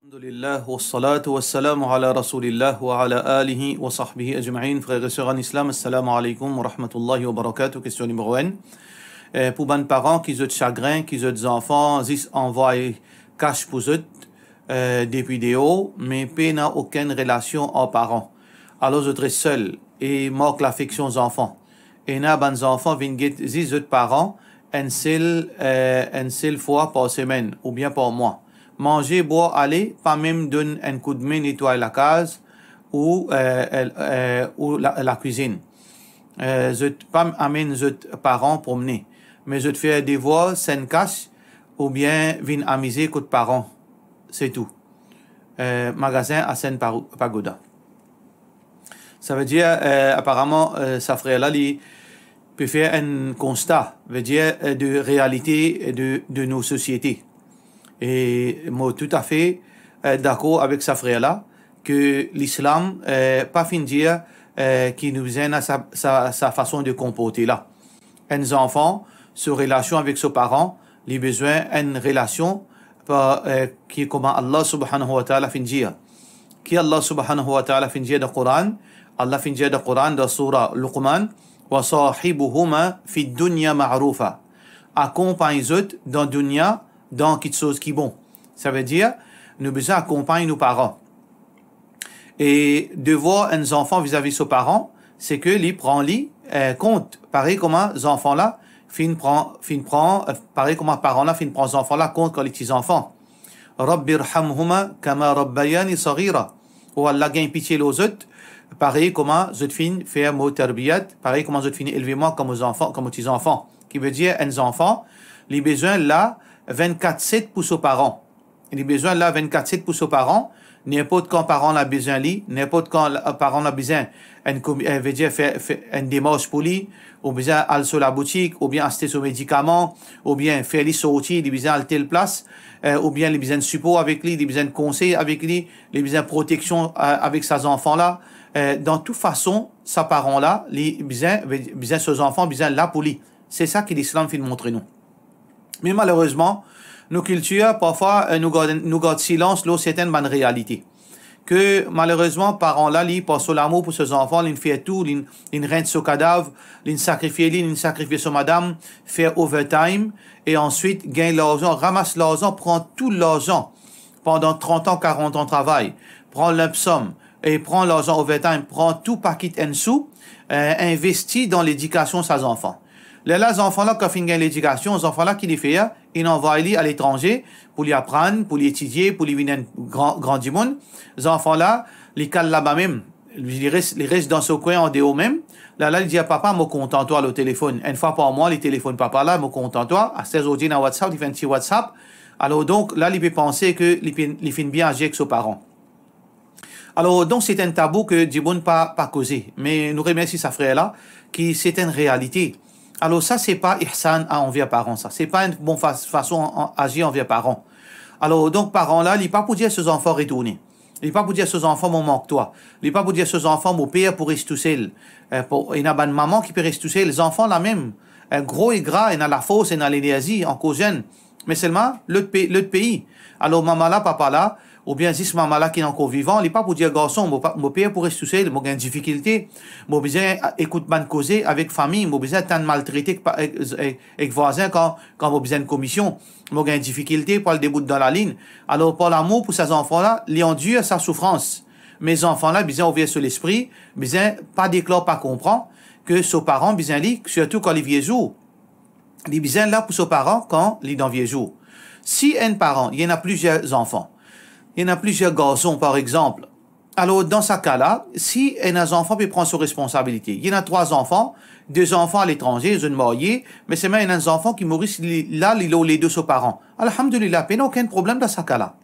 Alhamdulillah, wa salatu wa salamu ala rasulillah wa ala alihi wa sahbihi ajma'in. Frères et sœurs en islam, assalamu alaikum wa rahmatullahi wa barakatuh. Question numéro 1. Pour les parents qui ont chagrin, qui ont des enfants, ils envoient cash pour eux des vidéos, mais pas n'a aucune relation aux parents. Alors, ils sont seuls et manquent l'affection aux enfants. Et n'a des enfants viennent des autres parents une seule fois par semaine ou bien par mois. Manger, boire, aller, pas même donner un coup de main, nettoyer la case ou la cuisine. Je pas amène les parents promener, mais je fais des voix, scène cache ou bien viennent amuser côté parents. C'est tout. Magasin à Seine Pagoda. Ça veut dire, apparemment, sa frère-là, il peut faire un constat, veut dire, de réalité de nos sociétés. Et moi, tout à fait d'accord avec sa frère-là, que l'islam, pas fin dire, qui nous aide à sa façon de comporter là. Un enfant, sa relation avec ses parents, les besoins, une relation qui est comme Allah subhanahu wa ta'ala fin dire. Qui Allah subhanahu wa ta'ala fin dire dans le Coran, Allah fin dire dans le Coran, dans la surah Luqman, wa sahibuhuma fi dunya ma'rufa. Accompagne-eux dans dunya, dans quelque chose qui est bon. Ça veut dire, nous besoin accompagner nos parents. Et de voir un enfant vis-à-vis de ses parents, c'est que lui prend compte. Pareil comme les enfants-là, pareil comme les parents-là, prend les enfants-là compte quand les petits enfants. Rabbirhamhuma kama rabbayani saghira. Ou Allah gagne pitié aux autres. Pareil comme je fin faire mot tarbiyat. Pareil comme je fin élever moi comme aux enfants, comme aux petits enfants. Qui veut dire, un enfant, les besoins là, 24/7 pour ses parents. Il a besoin là 24/7 pour ses parents. N'importe quand parent a besoin lui, n'importe quand parent a besoin veut dire faire une démarche pour lui, ou bien aller sur la boutique, ou bien acheter son médicament, ou bien faire lui sortir, il a besoin aller telle place, ou bien il a besoin de support avec lui, il a besoin de conseil avec lui, il a besoin de protection avec ses enfants là. Dans toute façon, sa parent là, il a besoin ses enfants, besoin là pour lui. C'est ça que l'islam fait montrer nous. Mais malheureusement, nos cultures, parfois, nous gardent silence sur certaines bonnes réalités. Que malheureusement, parents-là, ils passent l'amour pour ses enfants, ils font tout, ils rendent son cadavre, ils sacrifient son madame, faire overtime, et ensuite gagnent l'argent, ramassent l'argent, prend tout l'argent pendant 30 ans, 40 ans de travail, prend lump sum, et prend l'argent overtime, prend tout paquet en sous, investit dans l'éducation de ses enfants. Les enfants-là, quand ils gagnent l'éducation, les enfants-là qui les font, ils envoient à l'étranger pour les apprendre, pour les étudier, pour les venir grand du monde. Les enfants-là, les calent là-bas même. Ils restent dans ce coin en déo même. Là, ils disent à papa, me contente-toi le téléphone. Une fois par mois, les téléphones papa là, me contente-toi. À 16 heures dans WhatsApp, ils font un petit WhatsApp. Alors donc, là, ils peuvent penser que ils finissent bien agir avec ses parents. Alors, donc, c'est un tabou que Djiboun pas causé. Mais nous remercions sa frère là, qui c'est une réalité. Alors ça, c'est pas ihsan envers parents, ça. C'est pas une bonne façon d'agir envers parents. Alors, donc, parents-là, il n'est pas pour dire à ses enfants retourner. Il n'est pas pour dire à ses enfants, mon manque toi. Il n'est pas pour dire à ses enfants, mon père pour rester tout seul. Il y a une maman qui peut rester tout seul. Les enfants, là même, gros et gras, il y a la force, il y a l'énergie, en cause jeune. Mais seulement, l'autre pays. Alors, maman là, papa là, ou bien si ce maman là qui est encore vivant, il n'est pas pour dire garçon, mon père pour rester tout seul, mon gain de difficulté, mon besoin écoute ban causer avec famille, mon besoin tant maltraité avec voisin quand mon besoin de commission, mon gain de difficulté pour le début dans la ligne. Alors pour l'amour pour ces enfants là, ils endurent sa souffrance. Mes enfants là, besoin ouvrir sur l'esprit, besoin pas déclare, pas comprendre que ses parents besoin lui, surtout quand les vieux jours. Les besoin là pour ses parents quand les dans vieux jours. Si un parent, il y en a plusieurs enfants. Il y en a plusieurs garçons, par exemple. Alors, dans ce cas-là, si un enfant peut prendre ses responsabilités, il y en a 3 enfants, 2 enfants à l'étranger, ils sont mariés, mais c'est même un enfant qui mourit là, il a les 2 ses parents. Alhamdulillah, il n'y a aucun problème dans ce cas-là.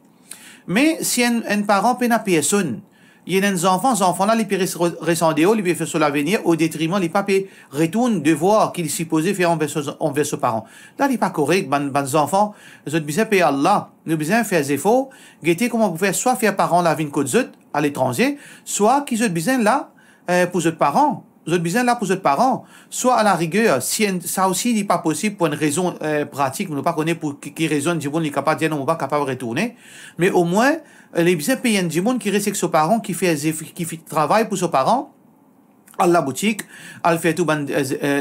Mais si un parent n'a pas personne, il y a des enfants-là, ils peuvent rester en dehors, ils peuvent faire sur l'avenir, au détriment, les papiers retournent de voir qu'ils sont supposés faire envers ses parents. Là, il n'est pas correct, les enfants, ils ont besoin de payer Allah, nous avons besoin de faire des efforts, guetter comment vous faire soit faire parents la vie de à l'étranger, soit qu'ils ont besoin là, pour les parents, vous êtes besoin là pour votre parent, soit à la rigueur, si ça aussi n'est pas possible pour une raison pratique, nous ne pas connaître pour qui raison du monde n'est capable de dire non, on pas capable de retourner, mais au moins, les besoins payer du monde qui reste avec ses parents, qui fait travail pour ses parents, à la boutique, elle fait tout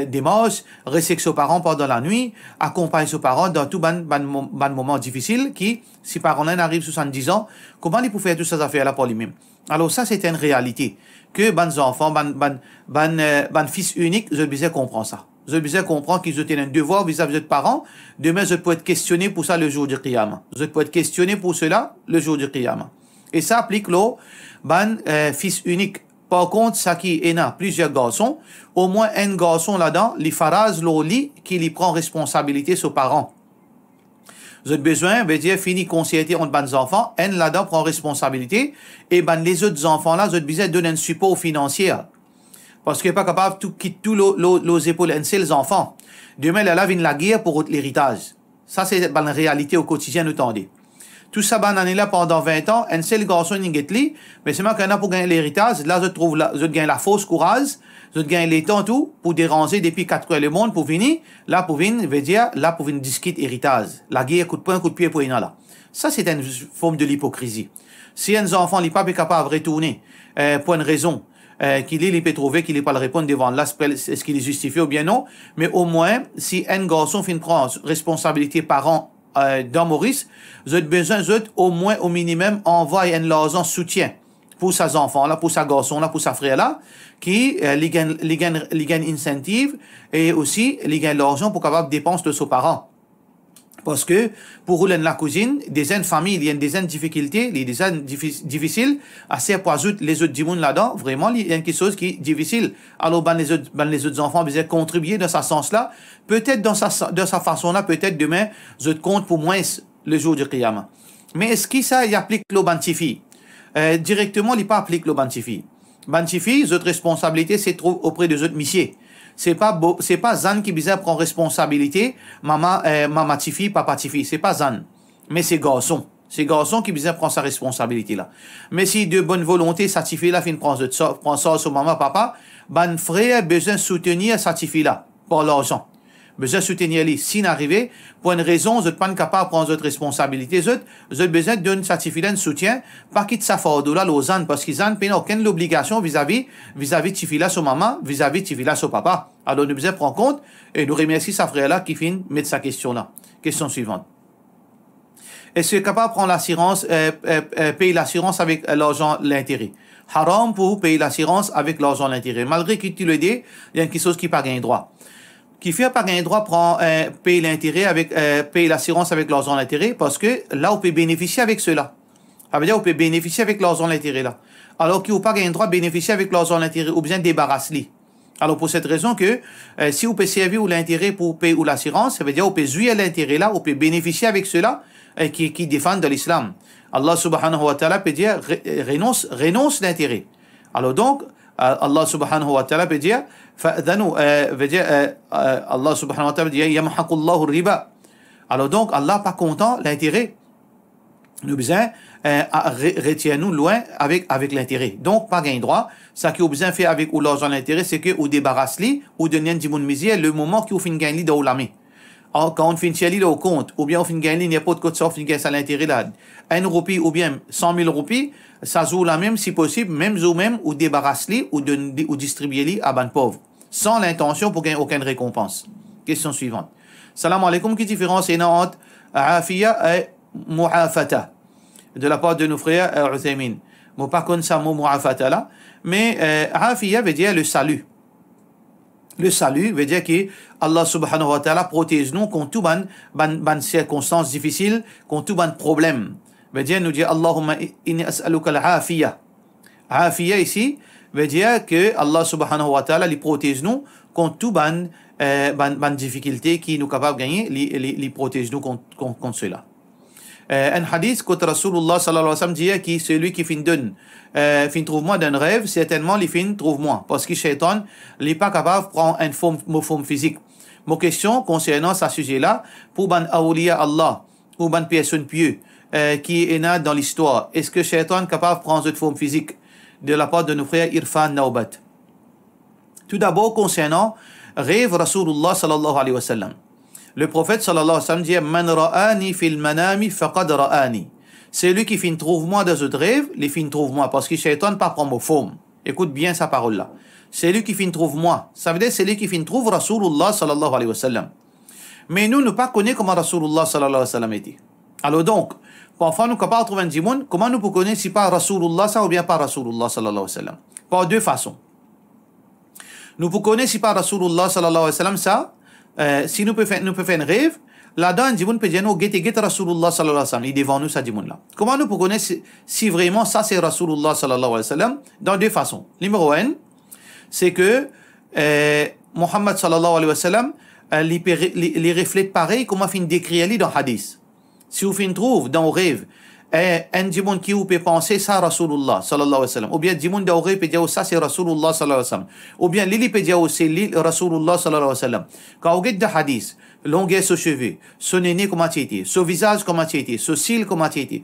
démarche, reste avec ses parents pendant la nuit, accompagne ses parents dans tout moment difficile qui, si parents arrivent 70 ans, comment ils peuvent faire toutes ces affaires-là pour lui-même? Alors ça, c'est une réalité. Que les enfants, les fils uniques, je besoin comprendre ça. Je besoin comprendre qu'ils ont un devoir vis-à-vis de leurs parents. Demain, je peux être questionné pour ça le jour du Qiyamah. Je peux être questionné pour cela le jour du Qiyamah. Et ça applique fils unique. Par contre, ça qui est là, plusieurs garçons, au moins un garçon là-dedans, les faraz l'oli qui lui prend responsabilité sur parents. Vous avez besoin, veut dire, fini concerté entre les enfants, un là-dedans prend responsabilité, et les autres enfants-là, vous avez besoin de donner un support financier. Parce qu'il n'est pas capable de quitter tous les épaules, un seul enfant. Demain, là, vient la guerre pour l'héritage. Ça, c'est la réalité au quotidien, nous tendez. Tout ça, année là pendant 20 ans, un seul garçon, il est mais c'est moi qu'il y en a pour gagner l'héritage. Là, je gagne la fausse courage, je gagne les temps tout, pour déranger depuis 4 heures le monde, pour venir, là, pour venir, veut dire, là, pour venir discuter héritage. La guerre, coup de poing, coup de pied pour là. Ça, c'est une forme de l'hypocrisie. Si un enfant n'est pas capable de retourner, pour une raison, qu'il peut trouver qu'il n'est pas le répondre devant là, est-ce qu'il est justifié ou bien non, mais au moins, si un garçon finit prendre responsabilité parent, dans Maurice, vous avez besoin, au moins, au minimum, envoyer un l'argent soutien pour ses enfants-là, pour ses garçons-là, pour ses frères-là, qui les gagnent incentive et aussi les gagnent l'argent pour capable dépenser de ses parents. Parce que, pour la cousine, des familles, il y a des difficultés, des difficiles, assez pour les autres du monde là-dedans, vraiment, il y a quelque chose qui est difficile. Alors, les autres enfants, ils contribuer dans ce sens-là. Peut-être dans sa façon-là, peut-être demain, je compte pour moins le jour du Qiyamah. Mais est-ce que ça, il applique le bantifi? Directement, il pas applique le bantifi. Bantifi, votre responsabilité, c'est trop auprès des autres missiers. C'est pas Zan qui bizarre prend responsabilité, maman tifi, papa tifi. C'est pas Zan. Mais c'est garçon. C'est garçon qui bizarre prend sa responsabilité là. Mais si de bonne volonté, sa tifi là, prend ça sur maman, papa, ban frère besoin soutenir sa tifi là, pour l'argent. Besoin soutenir lui. Si n'arrive, pour une raison, vous n'êtes pas capable de prendre votre responsabilité, vous avez besoin de donner sa tifi là un soutien, pas quitte sa fardeau là, l'ozan, parce qu'ils n'ont aucune obligation vis-à-vis tifi là sur maman, vis-à-vis tifi là sur papa. Alors, nous devons prendre compte, et nous remercions sa frère là qui finit mettre sa question là. Question suivante. Est-ce que capable de prendre l'assurance, payer l'assurance avec l'argent, l'intérêt? Haram pour payer l'assurance avec l'argent, l'intérêt. Malgré que tu le dis, il y a quelque chose qui n'a pas gagné droit. Qui fait pas gagner droit prend payer l'intérêt avec payer l'assurance avec l'argent l'intérêt parce que là on peut bénéficier avec cela. Ça veut dire on peut bénéficier avec l'argent l'intérêt là. Alors qu'il n'a pas gagné droit bénéficier avec l'argent l'intérêt ou bien débarrasser. Alors pour cette raison que si on peut servir ou l'intérêt pour payer ou l'assurance, ça veut dire on peut jouir l'intérêt là, on peut bénéficier avec cela qui défendent de l'islam. Allah subhanahu wa ta'ala peut dire renonce l'intérêt. Alors donc Allah subhanahu wa ta'ala peut dire Allah subhanahu wa ta'ala dit yamhaqullahu riba. Alors donc Allah pas content l'intérêt. Nous besoin retient-nous loin avec l'intérêt. Donc pas gain droit. Ça qui a besoin faire avec ou l'argent l'intérêt, c'est que ou débarrasse li ou donner du monde misère le moment qui ou fin gain li dans la main. Quand on finit li au compte ou bien on fin gain li n'importe quoi ça fin gain ça l'intérêt là. 1 roupie ou bien 100 000 roupies, ça joue la même si possible, même ou débarrasse li ou distribuer li à ban pauvre. Sans l'intention pour gagner aucune récompense. Question suivante. Salam alaikum, qui différence est entre afiya et mu'afata de la part de nos frères Uthaymin. Moi pas connais ça mot mu'afata là, mais afiya veut dire le salut. Le salut veut dire que Allah subhanahu wa ta'ala protège nous contre tout ban circonstances difficiles, contre tout ban problème. Veut dire nous dire Allahumma inni as'aluka al-afiya. Afiya ici veut dire que Allah subhanahu wa ta'ala les protège nous contre tout ban difficulté qui nous capable de gagner, les protège nous contre cela. Un hadith que Rasulullah sallallahu alayhi wa sallam dit que celui qui fin trouve moi d'un rêve, certainement les fin trouve moi parce que shaitan n'est pas capable de prendre une forme physique. Mon question concernant ce sujet-là, pour ban awliya Allah ou ban personne pieux qui est né dans l'histoire, est-ce que shaitan est capable de prendre cette forme physique de la part de nos frères Irfan Naubat? Tout d'abord, concernant rêve Rasulullah sallallahu alayhi wa sallam. Le prophète sallallahu alayhi wa sallam dit Man ra'ani fil manami faqad ra'ani. C'est lui qui fin trouve-moi dans un rêve, les fin trouve-moi, parce que Shaitan pas prendre forme. Écoute bien sa parole là. C'est lui qui fin trouve-moi. Ça veut dire c'est lui qui fin trouve Rasulullah sallallahu alayhi wa sallam. Mais nous ne pas connaître comment Rasulullah sallallahu alayhi wa sallam était. Alors donc, parfois nous capables de trouver un djimoun, comment nous pouvons connaître si pas Rasulullah ça ou bien pas Rasulullah sallallahu alayhi wa sallam. Par deux façons. Nous pouvons connaître si pas Rasulullah sallallahu alayhi wa sallam ça, si nous pouvons faire un rêve, là-dedans, un djimoun peut dire nous, guette Rasulullah sallallahu alayhi wa sallam, il est devant nous, ça djimoun là. Comment nous pouvons connaître si vraiment ça c'est Rasulullah sallallahu alayhi wa sallam? Dans deux façons. Numéro 1, c'est que Muhammad sallallahu alayhi wa sallam, les reflète pareil comment fin décrire lui dans hadith. Si vous fin trouve dans le rêve un djimoun qui vous peut penser ça Rasulullah sallallahu alayhi wa sallam, ou bien djimoun dans le rêve peut dire ça c'est Rasulullah sallallahu alayhi wa sallam, ou bien Lili peut dire c'est Rasulullah sallallahu alayhi wa sallam. Quand vous regardez le hadith, longueur de cheveux, son aîné comment il était, son visage comment il était, son cils comment il était,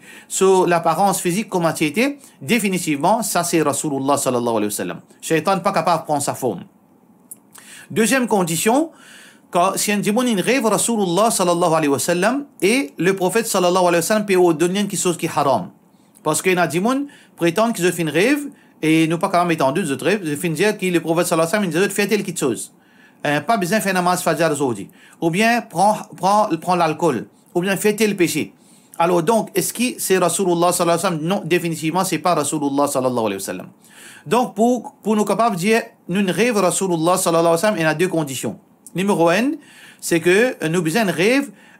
l'apparence physique comment il était, définitivement ça c'est Rasulullah sallallahu alayhi wa sallam. Shaitan n'est pas capable de prendre sa forme. Deuxième condition, quand si un djimoun il rêve Rasulullah sallallahu alayhi wa sallam et le prophète sallallahu alayhi wa sallam peut donner quelque chose qui est haram. Parce qu'il y a des djimoun prétendent qu'ils ont fait un rêve et nous pas quand même étendu de rêve, ils finissent dire que le prophète sallallahu alayhi wa sallam il dit fais telle quelque chose. Pas besoin de faire namaz fajr aujourd'hui. Ou bien prends l'alcool. Ou bien fais tel péché. Alors donc, est-ce que c'est Rasulullah sallallahu alayhi wa sallam? Non, définitivement, c'est pas Rasulullah sallallahu alayhi wa sallam. Donc, pour nous capables de dire, nous rêve Rasulullah sallallahu alayhi wa sallam, il y a deux conditions. Numéro 1, c'est que nous besoin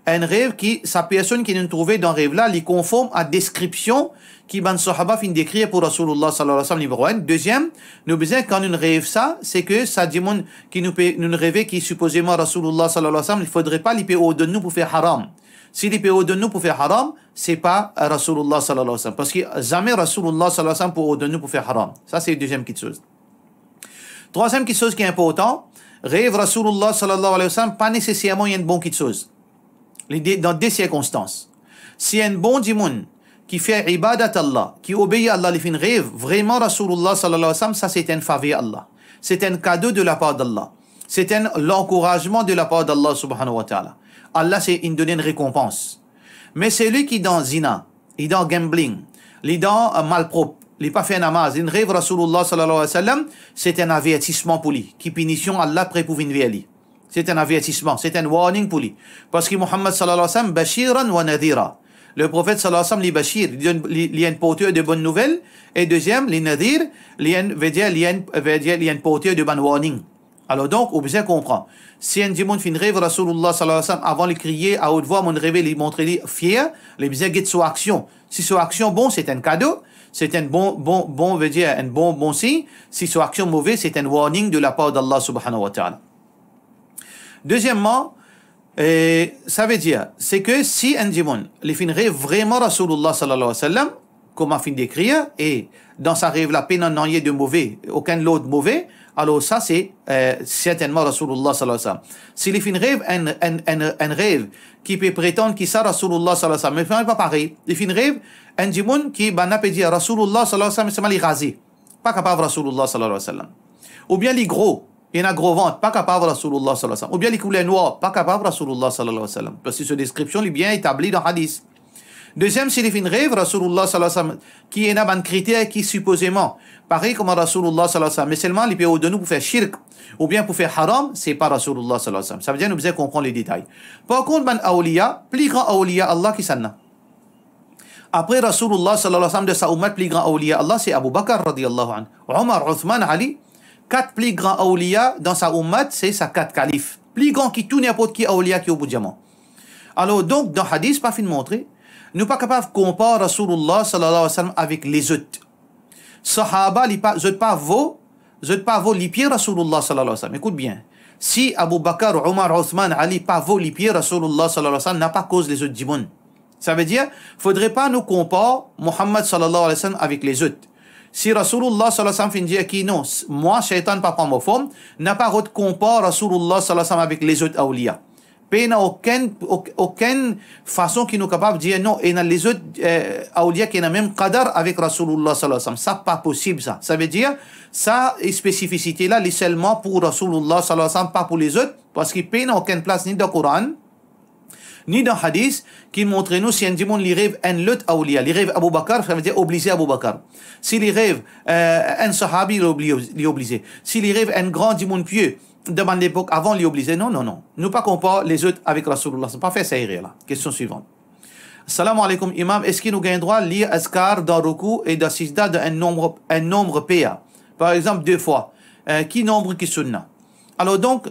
un rêve qui, sa personne qui nous trouvait dans le rêve là, il conforme à la description qui ban sahaba fin décrire pour Rasulullah sallallahu alayhi wa sallam, numéro 1. Deuxième, nous besoin quand nous rêve ça, c'est que ça dit qui nous rêver qui supposément Rasulullah sallallahu alayhi wa sallam, il faudrait pas l'IPO de nous pour faire haram. Si l'IPO de nous pour faire haram, c'est pas Rasulullah sallallahu alayhi wa sallam. Parce que jamais Rasulullah sallallahu alayhi wa sallam pour de nous pour faire haram. Ça c'est la deuxième petite chose. Troisième petite chose qui est important, rêve Rasulullah sallallahu alayhi wa sallam, pas nécessairement il y a une bonne petite chose. Dans des circonstances. Si un bon djimoun qui fait ibadat Allah, qui obéit à Allah, il fait un rêve, vraiment Rasulullah sallallahu alayhi wa sallam, ça c'est un faveur Allah. C'est un cadeau de la part d'Allah. C'est l'encouragement de la part d'Allah subhanahu wa ta'ala. Allah c'est une donne une récompense. Mais celui qui est dans zina, il est dans gambling, il est dans malpropre, il n'est pas fait namaz, il rêve Rasulullah sallallahu alayhi wa sallam, c'est un avertissement pour lui, qui punition Allah près pour venir vers lui. C'est un avertissement, c'est un warning pour lui. Parce que Muhammad sallallahu alayhi wa sallam, bashiran wa nadira. Le prophète sallallahu alayhi wa sallam, il y a un porteur de bonnes nouvelles. Et deuxième, les nadir, il y a un porteur de bonnes warning. Alors donc, on besoin comprendre. Si un djimoun fin rêve Rasulullah sallallahu alayhi wa sallam, avant de crier à haute voix, mon rêve, il montre lui fier, il besoin de son action. Si son action bon, c'est un cadeau. C'est un bon signe. Si son action mauvais, c'est un warning de la part d'Allah subhanahu wa ta'ala. Deuxièmement, ça veut dire, c'est que si un djimoun, il finit vraiment Rasulullah sallallahu alayhi wa sallam, comme a fin d'écrire, et dans sa rêve, la peine n'en est de mauvais, aucun lot de mauvais, alors ça c'est certainement Rasulullah sallallahu alayhi wa sallam. S'il finit un rêve qui peut prétendre qu'il ça Rasulullah sallallahu alayhi wa sallam, mais il n'est pas pareil. Il finit rêve, un djimoun qui peut dire Rasulullah sallallahu alayhi wa sallam, c'est mal rasé. Pas capable Rasulullah sallallahu alayhi wa sallam. Ou bien les gros. Il y a un gros ventre, pas capable Rasulullah sallallahu alayhi wa sallam. Ou bien les couleurs noires, pas capable Rasulullah sallallahu alayhi wa sallam. Parce que cette description est bien établie dans le hadith. Deuxième, s'il fait une rêve, Rasulullah sallallahu alayhi wa sallam, qui est un critère qui supposément, pareil comme Rasulullah sallallahu alayhi wa sallam, mais seulement il peut de nous pour faire shirk, ou bien pour faire haram, c'est pas Rasulullah sallallahu alayhi wa sallam. Ça veut dire que nous devons comprendre les détails. Par contre, ban awliya, plus grand awliya Allah qui s'en a. Après Rasulullah sallallahu alayhi wa sallam de sa ummat, plus grand awliya Allah, c'est Abu Bakr radiyallahu anhu. Omar, Uthman, Ali, quatre plus grands awliya dans sa ummat, c'est sa quatre califes. Plus grand qui tout n'importe qui awliya qui est au bout du diamant. Alors donc, dans hadith, pas fin de montrer, nous pas capables de comparer Rasulullah sallallahu alayhi wa sallam avec les autres. Sahaba, je pas vaut les pieds Rasulullah sallallahu alayhi wa sallam. Écoute bien. Si Abu Bakr, Omar, Uthman, Ali pas vaut les pieds Rasulullah sallallahu alayhi wa sallam, n'a pas cause les autres djimoun. Ça veut dire, faudrait pas nous comparer Muhammad sallallahu alayhi wa sallam avec les autres. Si Rasulullah sallallahu alayhi wa sallam finit dire qui non, moi, shaitan pas prendre ma forme, n'a pas de comparer Rasulullah sallallahu alayhi wa sallam avec les autres awliya. Puis il n'y a aucune façon qui nous est capable de dire non. Et dans les autres awliya qui ont même qadar avec Rasulullah sallallahu alayhi wa sallam. Ça, pas possible ça. Ça veut dire, ça, spécificité là, c'est seulement pour Rasulullah sallallahu alayhi wa sallam, pas pour les autres, parce qu'il n'y a aucune place ni dans le Coran, ni dans le hadith, qui montre nous si un démon li rêve un lot awliya. Li rêve Abu Bakr, ça veut dire obliger Abu Bakr. Si li rêve un sahabi, li obligé. Si li rêve un grand démon pieux, dans l'époque avant li obligé. Non, non, non. Nous pas comparons les autres avec Rasulullah. C'est pas fait ça là. Question suivante. Salam alaikum imam. Est-ce qu'il nous gagne droit de lire azkar dans ruku et dans sijda d'un nombre PA? Par exemple, 2 fois. Qui nombre qui sunna? Alors donc,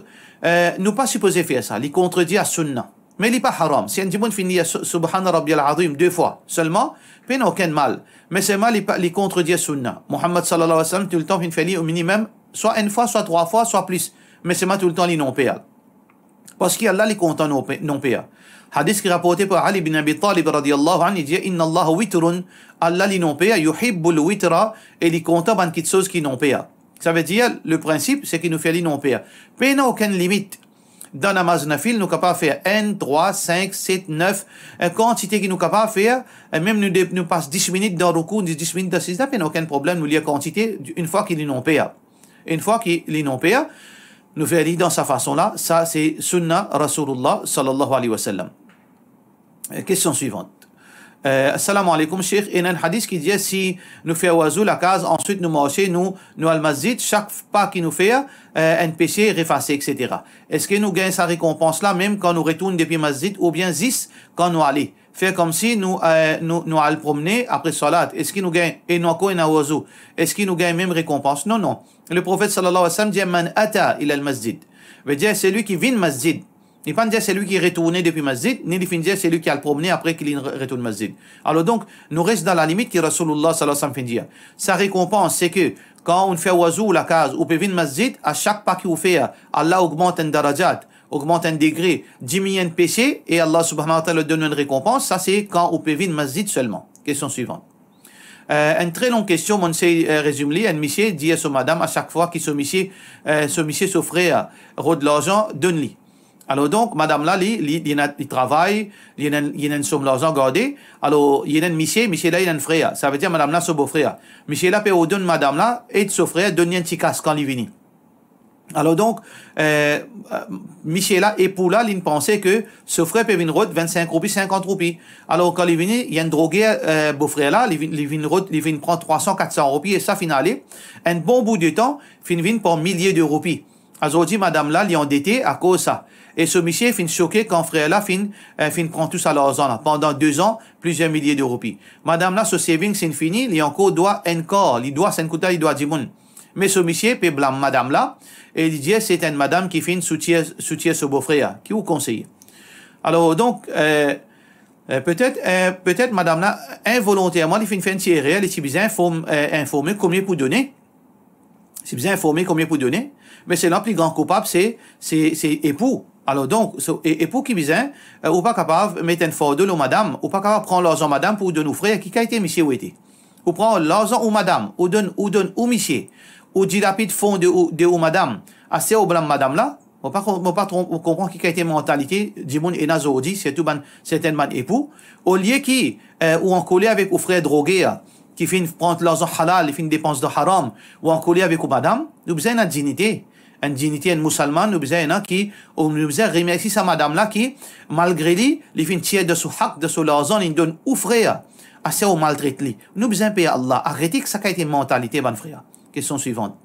nous pas supposé faire ça. Il contredit à sunna. Mais il n'est pas haram. Si un démon finit Subhana Rabbiyal Azim 2 fois seulement, il n'y a aucun mal. Mais c'est mal, il contredit à sunna. Muhammad sallallahu alayhi wa sallam, tout le temps, il fait au minimum, soit 1 fois, soit 3 fois, soit plus. Mais c'est pas tout le temps les non-PA. Parce qu'Allah les compte non-PA. Hadith qui est rapporté par Ali bin Abi Talib radiyallahu anhu, il dit Inna Allah witrun, Allah les non-PA, yuhibbul witra, et il compte ban quelque chose qui non-PA. Ça veut dire, le principe, c'est qu'il nous fait les non-PA. Mais il n'y a aucune limite. Dans namaz nafil, nous sommes capables de faire 1, 3, 5, 7, 9, quantité qui nous sommes capables de faire, même nous passe 10 minutes dans le recours, 10 minutes dans le sijda, il n'y a aucun problème, nous lire quantité, une fois qu'il est non-PA. Une fois qu'il est non-PA, nous faisons dans sa façon-là, ça c'est Sunnah Rasulullah sallallahu alayhi wa sallam. Question suivante. Assalamu alaikum, Cheikh. Il y a un hadith qui dit si nous faisons oiseau la case, ensuite nous marchons, nous al masjid, chaque pas qui nous fait un péché effacé, etc. Est-ce que nous gagnons sa récompense-là même quand nous retournons depuis masjid ou bien 10 quand nous allons? Faire comme si nous allons promener après salat. Est-ce qu'il nous gagne et nous encore un oiseau? Est-ce qu'il nous gagne même récompense? Non, non. Le prophète sallallahu alayhi wa sallam dit man ata ila al masjid. Veut dire c'est lui qui vient au masjid. Il ne pas dire c'est lui qui est retourné depuis masjid, ni il dire c'est lui qui a le promené après qu'il retourne masjid. Alors donc, nous restons dans la limite que Rasulullah sallallahu alayhi wa sallam fait dire. Sa récompense, c'est que quand on fait oiseau ou la case, ou peut venir masjid, à chaque pas qu'il fait, Allah augmente un darajat, augmente un degré, diminue un péché, et Allah subhanahu wa ta'ala donne une récompense. Ça, c'est quand on peut venir masjid seulement. Question suivante. Une très longue question, mon sait résumer, un monsieur dit à son madame, à chaque fois qu'il se monsieur s'offrait de l'argent, donne-lui. Alors donc, madame là, il travaille, il y a une somme d'argent gardée. Alors, il y a un monsieur là, il y a un frère. Ça veut dire, madame là, c'est beau-frère. Monsieur là, peut donner madame là, et son frère, donner un petit casse quand il vient. Alors donc, Michel là, époux là, il pensait que ce frère peut venir 25 roupies, 50 roupies. Alors quand il vient, il y a un drogué, beau-frère là, il vient prendre 300, 400 roupies, et ça, finale, un bon bout de temps, il vient pour milliers de roupies. Alors, dit, madame là, il est endetté à cause de ça. Et ce monsieur fin choqué quand frère là fin prend tout ça l'argent là. Pendant 2 ans, plusieurs milliers de roupies. Madame là, ce saving c'est fini, il encore doit encore, il doit 5 il doit 10 moun. Mais ce monsieur peut blâmer madame là, et il dit c'est une madame qui fin soutient ce beau-frère, qui vous conseille. Alors donc, peut-être madame là, involontairement, il fin faire un tirer, elle est bien informé combien pour donner. C'est bien informé combien pour donner. Mais c'est là, le plus grand coupable, c'est époux. Alors donc, époux qui vient, ou pas capable de mettre un fardeau au madame, ou pas capable de prendre l'argent madame pour donner aux frères, qui a été monsieur ou été. Ou prendre l'argent au madame, ou donne au monsieur, ou dilapide fond de ou madame, assez au blanc madame là, on pas comprendre qui a été mentalité, du monde et nazodi, c'est tout ban, certainement époux, au lieu qui, ou en collé avec aux frères drogués, qui finissent prendre l'argent halal, qui finissent dépenser de haram, ou en collé avec aux madame, nous besoin de dignité. Une dignité, un musulman, nous besoin qui, nous besoin remercier sa madame là qui, malgré lui, il finit tirer de son haq, de son l'argent, il donne aux frères, assez au maltraite lui. Nous besoin payer Allah. Arrêtez que ça a été mentalité, bon frère. Question suivante.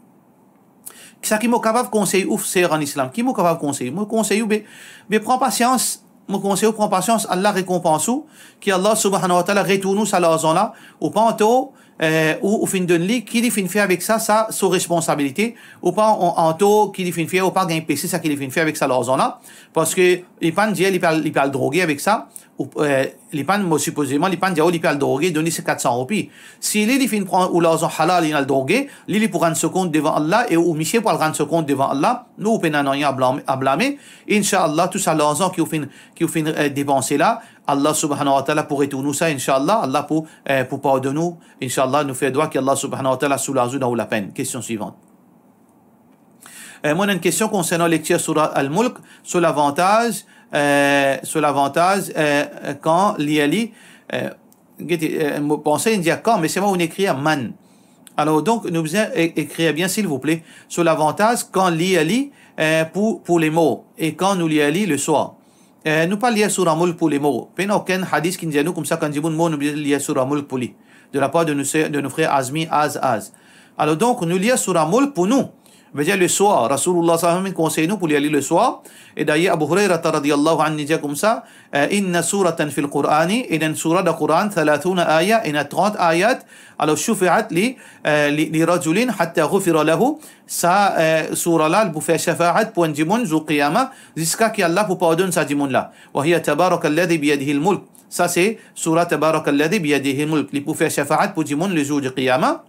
Ça qui m'a capable de conseiller ouf, c'est en islam. Qui m'a capable de conseiller? Moi, conseille, mais prends patience. Mon conseil, prends patience. Allah récompense ou, qui Allah subhanahu wa ta'ala retourne sa l'argent là, ou pas en taux, ou fin de lit, qui fin fait avec ça, sa responsabilité, ou pas en taux, qui fin fait, ou pas gagner PC, ça qui fin fait avec ça l'argent là, parce que, il pas dire, il peut droguer avec ça, ou, il pas, supposément, il pas dire, il peut le droguer, donner ses 400 roupies. Si il fin prendre, ou l'argent halal, il a le droguer, il pour rendre ce compte devant Allah, et ou Michel pour rendre ce compte devant Allah, nous, on n'a rien à blâmer, Inch'Allah, tout ça l'argent qui fin dépenser là, Allah subhanahu wa ta'ala pour retourner ça, Inch'Allah, Allah pour pardonner nous, Inch'Allah, nous fait droit qu'Allah subhanahu wa ta'ala soulage dans la peine. Question suivante. Moi, j'ai une question concernant la lecture sur Al-Mulk, sur l'avantage sur l'avantage quand l'IALI pensez dire quand mais c'est moi on écrit man. Alors donc nous besoin écrire bien s'il vous plaît sur l'avantage quand l'IALI pour les mots et quand nous l'IALI le soir. Nous pas lier sur Mulk pour les mots. Pas aucun hadith qui nous dit comme ça quand dit un mot nous lier sur Mulk pour lui de la part de nos frères Azmi Az. Alors donc nous lier sur Mulk pour nous. Veut dire le soir, Rasulullah sallallahu alayhi wa sallam conseille nous pour y aller le soir. Et d'ailleurs, Abu Hurairah radiyallahu anhu dit comme ça, inna suratan fil Qur'ani, et dans surah de Qur'an, 30 ayat, et 30 ayat, alors shufi'at li rajulin hatta ghufira lahu, ça, surah là, elle vous fait shafa'at pour un djimoun, zu qiyamah, jusqu'à qu'Allah vous pardonne sa djimoun là. Wa hiya tabaraka alladhi biyadihi al-mulk. Ça c'est surah tabaraka alladhi biyadihi al-mulk, li vous fait shafa'at pour djimoun le jour du qiyamah.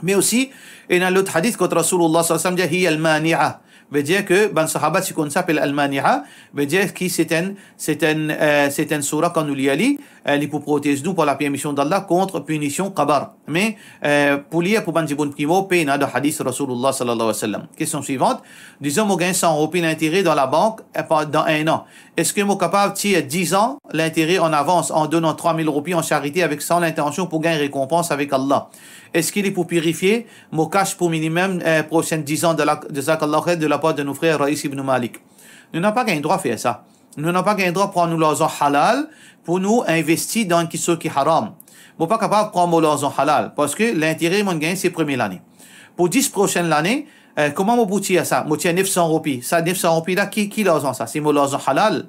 Mais aussi, et dans l'autre hadith, quand Rasulullah sallallahu alayhi wa sallam dit, hiya al-mani'a, veut dire que, ben, sahaba, si qu'on s'appelle al-mani'a, veut dire que c'est un surah quand nous l'y allons, il pour protéger nous pour la permission d'Allah contre punition qabar. Mais, pour lire, pour bandi bon primo, pena de hadith Rasulullah sallallahu alayhi wa sallam. Question suivante. Disons, moi, gagne 100 roupies l'intérêt dans la banque, dans un an. Est-ce que moi capable de tirer 10 ans l'intérêt en avance en donnant 3000 roupies en charité avec sans l'intention pour gagner récompense avec Allah? Est-ce qu'il est pour purifier mon cash pour minimum prochaines 10 ans de la part de nos frères Raïs ibn Malik? Nous n'avons pas gain droit à faire ça. Nous n'avons pas gain droit à prendre nos l'argent halal pour nous investir dans ce qui est haram. Nous ne sommes pas capable de prendre l'argent halal parce que l'intérêt mon gain c'est première année. Pour 10 prochaines années, comment vous boutiez ça? Moi tiens 900 roupies. Ça 900 roupies là qui l'argent ça? C'est mon l'argent halal.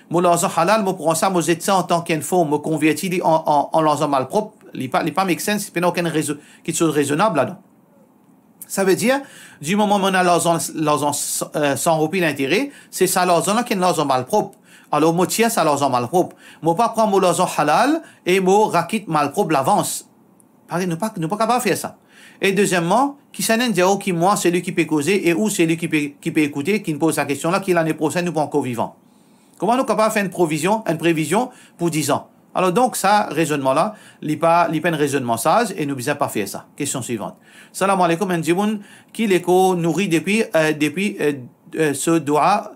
Mon l'argent halal, moi prends ça, moi j'ai ça en tant qu'info, me convertis en l'argent malpropre. Il n'est pas make sense, il n'y a aucune quelque chose de raisonnable là-dedans. Ça veut dire, du moment où on a l'argent 100 roupies d'intérêt, c'est ça l'argent là qui est l'argent malpropre. Alors, moi, tiens, ça l'argent malpropre. Moi, pas prendre mon l'argent halal et mon raquette malpropre l'avance. Nous ne pas capable de faire ça. Et deuxièmement, qui s'en est qui moi, c'est lui qui peut causer et où c'est lui qui peut écouter, qui me pose la question là, qui l'année prochaine nous pas encore vivant. Comment nous sommes capables de faire une prévision pour 10 ans? Alors donc, ça, raisonnement-là, il n'est pas un raisonnement sage et nous ne devons pas faire ça. Question suivante. Salam alaikum, un djimoun qui l'éco nourrit depuis ce doigt.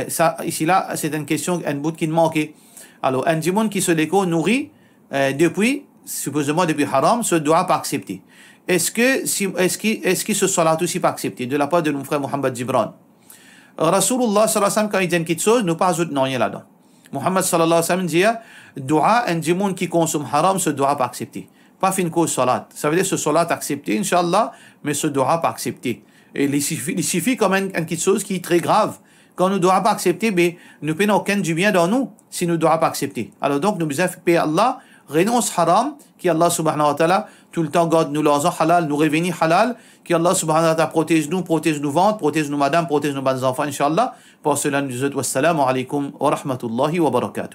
Ça, ici là, c'est une question, un bout qui manquait. Alors, un djimoun qui se l'éco nourrit depuis, supposément depuis haram, ce doigt pas accepté. Est-ce que ce salat aussi pas accepté de la part de mon frère Mohammed Gibran? Rasulullah sallallahu alayhi wa sallam, quand il dit quelque chose, nous pas ajouter rien là-dedans. Muhammad sallallahu alayhi wa sallam dit, dua, un djimoun qui consomme haram, ce doit pas accepter. Pas fin cause salat. Ça veut dire ce salat accepté, Inch'Allah, mais ce doit pas accepter. Et il suffit comme quelque chose qui est très grave. Quand nous ne devons pas accepter, mais nous n'avons aucun du bien dans nous si nous ne devons pas accepter. Alors donc, nous devons payer Allah, renonce haram, qui Allah subhanahu wa ta'ala, tout le temps garde nous l'argent halal, nous revenir halal, qui Allah subhanahu wa ta'ala protège nous ventres, protège nous madame, protège nos enfants, Inch'Allah. Pour cela, nous disons wassalamu alaikum wa rahmatullahi wa barakatuh.